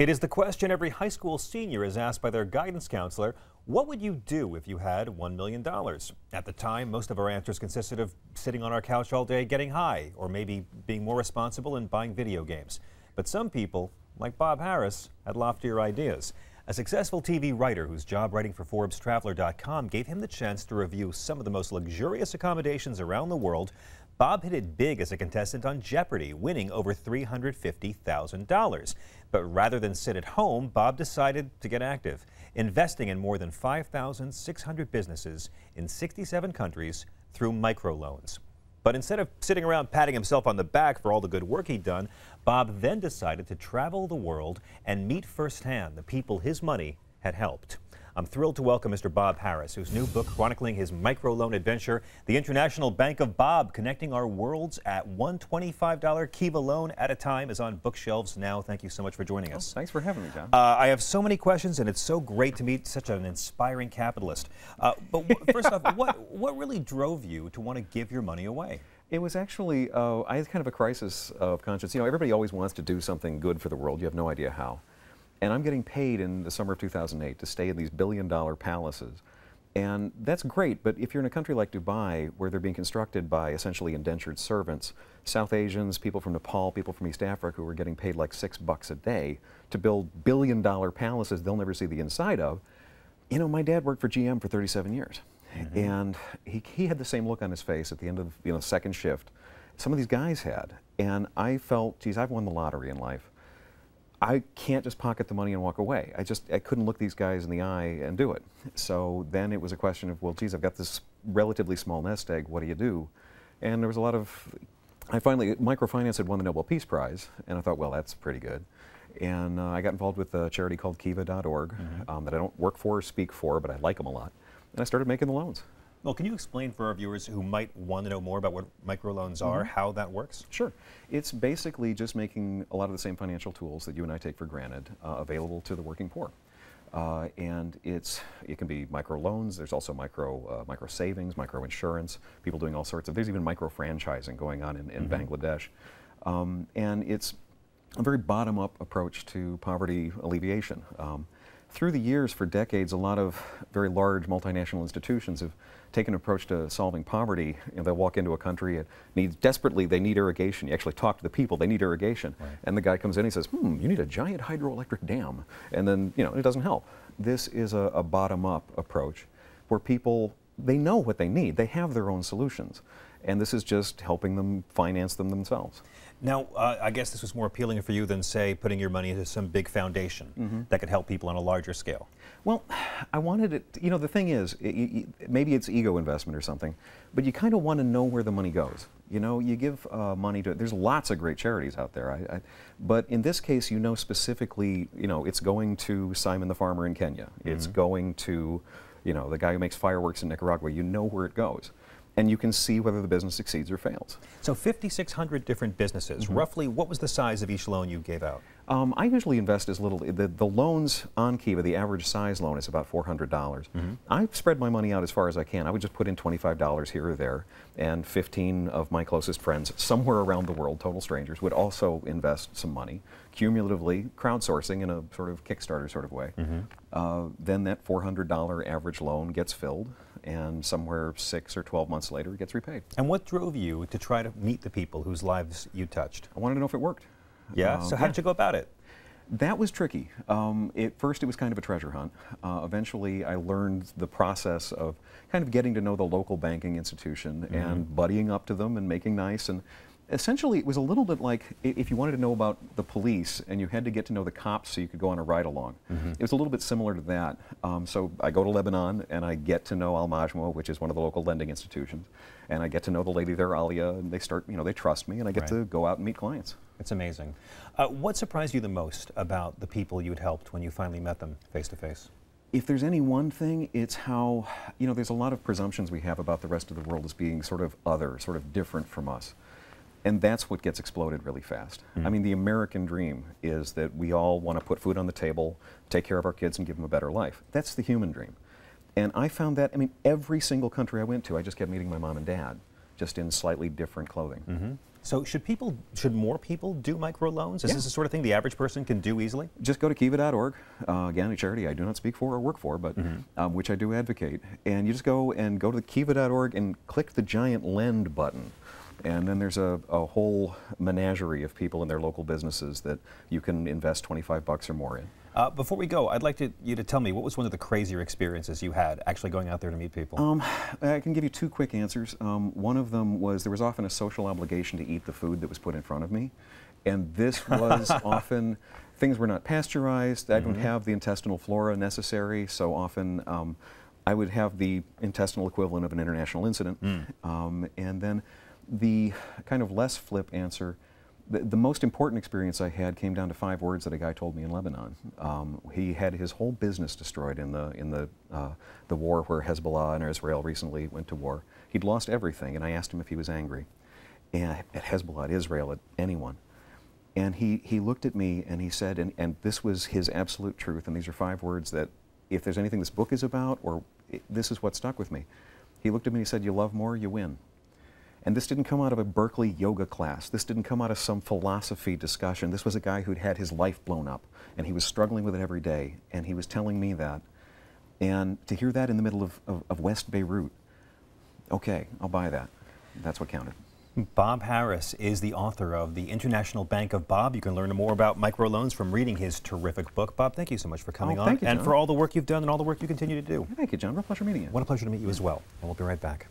It is the question every high school senior is asked by their guidance counselor. What would you do if you had $1 million? At the time, most of our answers consisted of sitting on our couch all day getting high, or maybe being more responsible and buying video games. But some people, like Bob Harris, had loftier ideas. A successful TV writer whose job writing for ForbesTraveler.com gave him the chance to review some of the most luxurious accommodations around the world. Bob hit it big as a contestant on Jeopardy, winning over $350,000. But rather than sit at home, Bob decided to get active, investing in more than 5,600 businesses in 67 countries through microloans. But instead of sitting around patting himself on the back for all the good work he'd done, Bob then decided to travel the world and meet firsthand the people his money had helped. I'm thrilled to welcome Mr. Bob Harris, whose new book chronicling his microloan adventure, The International Bank of Bob, Connecting Our Worlds at one $25 Kiva loan at a time, is on bookshelves now. Thank you so much for joining us. Thanks for having me, John. I have so many questions, and it's so great to meet such an inspiring capitalist. But first off, what really drove you to want to give your money away? It was actually, I had kind of a crisis of conscience. You know, everybody always wants to do something good for the world. You have no idea how. And I'm getting paid in the summer of 2008 to stay in these billion-dollar palaces. And that's great, but if you're in a country like Dubai, where they're being constructed by essentially indentured servants, South Asians, people from Nepal, people from East Africa who are getting paid like $6 a day to build billion-dollar palaces they'll never see the inside of. You know, my dad worked for GM for 37 years. And he had the same look on his face at the end of second shift some of these guys had. And I felt, geez, I've won the lottery in life. I can't just pocket the money and walk away. I couldn't look these guys in the eye and do it. So then it was a question of, well, geez, I've got this relatively small nest egg, what do you do? And there was a lot of, microfinance had won the Nobel Peace Prize, and I thought, well, that's pretty good. And I got involved with a charity called Kiva.org that I don't work for or speak for, but I like them a lot. And I started making the loans. Well, can you explain for our viewers who might want to know more about what microloans are, how that works? Sure. It's basically just making a lot of the same financial tools that you and I take for granted available to the working poor. And it can be microloans. There's also micro savings, micro insurance, people doing all sorts of, there's even micro franchising going on in Bangladesh. And it's a very bottom-up approach to poverty alleviation. Through the years, for decades, a lot of very large multinational institutions have taken an approach to solving poverty. You know, they'll walk into a country, it needs desperately, they need irrigation. You actually talk to the people, they need irrigation. Right. And the guy comes in, he says, you need a giant hydroelectric dam. And then, it doesn't help. This is a bottom-up approach where people, they know what they need. They have their own solutions. And this is just helping them finance them themselves. Now, I guess this was more appealing for you than, say, putting your money into some big foundation that could help people on a larger scale. Well, I wanted it, the thing is, maybe it's ego investment or something, but you kind of want to know where the money goes. You give money to, there's lots of great charities out there, but in this case, specifically, it's going to Simon the farmer in Kenya. It's going to, the guy who makes fireworks in Nicaragua. You know where it goes. And you can see whether the business succeeds or fails. So 5,600 different businesses. Roughly, what was the size of each loan you gave out? I usually invest as little. The loans on Kiva, the average size loan is about $400. I spread my money out as far as I can. I would just put in $25 here or there, and 15 of my closest friends somewhere around the world, total strangers, would also invest some money, cumulatively crowdsourcing in a sort of Kickstarter sort of way. Then that $400 average loan gets filled, and somewhere 6 or 12 months later, it gets repaid. And what drove you to try to meet the people whose lives you touched? I wanted to know if it worked. Yeah? So how did you go about it? That was tricky. At first, it was kind of a treasure hunt. Eventually, I learned the process of kind of getting to know the local banking institution and buddying up to them and making nice. And essentially, it was a little bit like if you wanted to know about the police and you had to get to know the cops so you could go on a ride-along. It was a little bit similar to that. So I go to Lebanon and I get to know Al Majmou, which is one of the local lending institutions. And I get to know the lady there, Alia, and they start, they trust me, and I get to go out and meet clients. It's amazing. What surprised you the most about the people you'd helped when you finally met them face to face? If there's any one thing, it's how, there's a lot of presumptions we have about the rest of the world as being sort of other, sort of different from us. And that's what gets exploded really fast. I mean, the American dream is that we all want to put food on the table, take care of our kids, and give them a better life. That's the human dream. And I found that, every single country I went to, I just kept meeting my mom and dad, just in slightly different clothing. So should more people do microloans? Is this the sort of thing the average person can do easily? Just go to kiva.org, again, a charity I do not speak for or work for, but which I do advocate. And you just go to the kiva.org and click the giant lend button. And then there's a whole menagerie of people in their local businesses that you can invest $25 or more in. Before we go, I'd like you to tell me, what was one of the crazier experiences you had actually going out there to meet people? I can give you two quick answers. One of them was there was often a social obligation to eat the food that was put in front of me. And this was often, things were not pasteurized. I don't have the intestinal flora necessary, so often I would have the intestinal equivalent of an international incident. And then the kind of less flip answer, the most important experience I had came down to 5 words that a guy told me in Lebanon. He had his whole business destroyed in the war where Hezbollah and Israel recently went to war. He'd lost everything, and I asked him if he was angry at Hezbollah, at Israel, at anyone. And he looked at me and he said, and this was his absolute truth, and these are 5 words that if there's anything this book is about, this is what stuck with me. He looked at me and he said, "You love more, you win." And this didn't come out of a Berkeley yoga class. This didn't come out of some philosophy discussion. This was a guy who'd had his life blown up, and he was struggling with it every day, and he was telling me that. And to hear that in the middle of West Beirut, okay, I'll buy that. That's what counted. Bob Harris is the author of The International Bank of Bob. You can learn more about microloans from reading his terrific book. Bob, thank you so much for coming on. Thank you, John. And for all the work you've done and all the work you continue to do. Thank you, John. Real pleasure meeting you. What a pleasure to meet you as well. And we'll be right back.